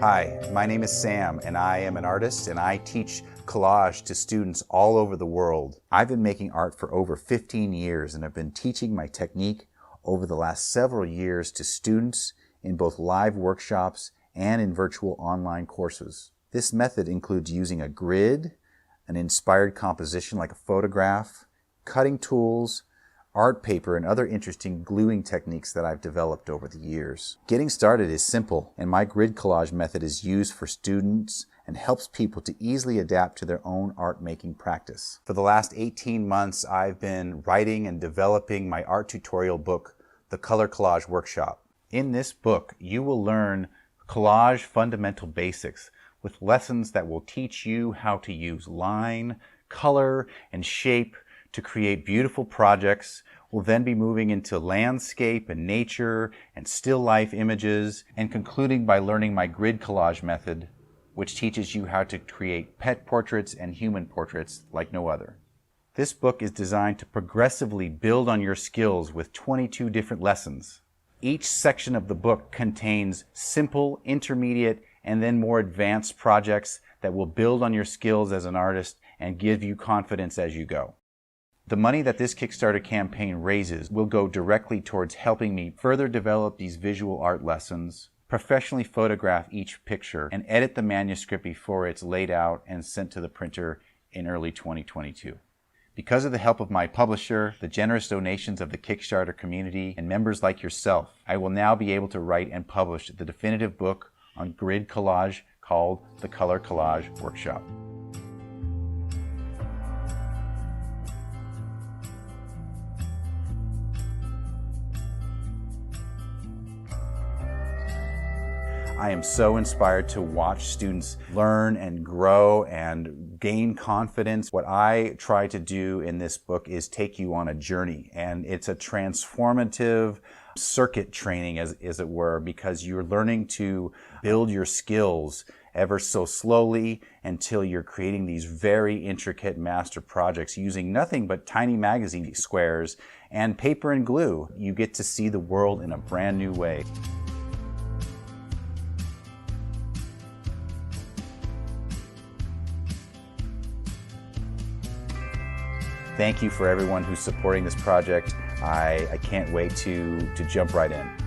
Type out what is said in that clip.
Hi, my name is Sam and I am an artist and I teach collage to students all over the world. I've been making art for over 15 years and have been teaching my technique over the last several years to students in both live workshops and in virtual online courses. This method includes using a grid, an inspired composition like a photograph, cutting tools, art paper, and other interesting gluing techniques that I've developed over the years. Getting started is simple, and my grid collage method is used for students and helps people to easily adapt to their own art making practice. For the last 18 months, I've been writing and developing my art tutorial book, The Color Collage Workshop. In this book, you will learn collage fundamental basics with lessons that will teach you how to use line, color, and shape to create beautiful projects. We'll then be moving into landscape and nature and still life images, and concluding by learning my grid collage method, which teaches you how to create pet portraits and human portraits like no other. This book is designed to progressively build on your skills with 22 different lessons. Each section of the book contains simple, intermediate, and then more advanced projects that will build on your skills as an artist and give you confidence as you go. The money that this Kickstarter campaign raises will go directly towards helping me further develop these visual art lessons, professionally photograph each picture, and edit the manuscript before it's laid out and sent to the printer in early 2022. Because of the help of my publisher, the generous donations of the Kickstarter community, and members like yourself, I will now be able to write and publish the definitive book on grid collage called The Color Collage Workshop. I am so inspired to watch students learn and grow and gain confidence. What I try to do in this book is take you on a journey, and it's a transformative circuit training, as it were, because you're learning to build your skills ever so slowly until you're creating these very intricate master projects using nothing but tiny magazine squares and paper and glue. You get to see the world in a brand new way. Thank you for everyone who's supporting this project. I can't wait to jump right in.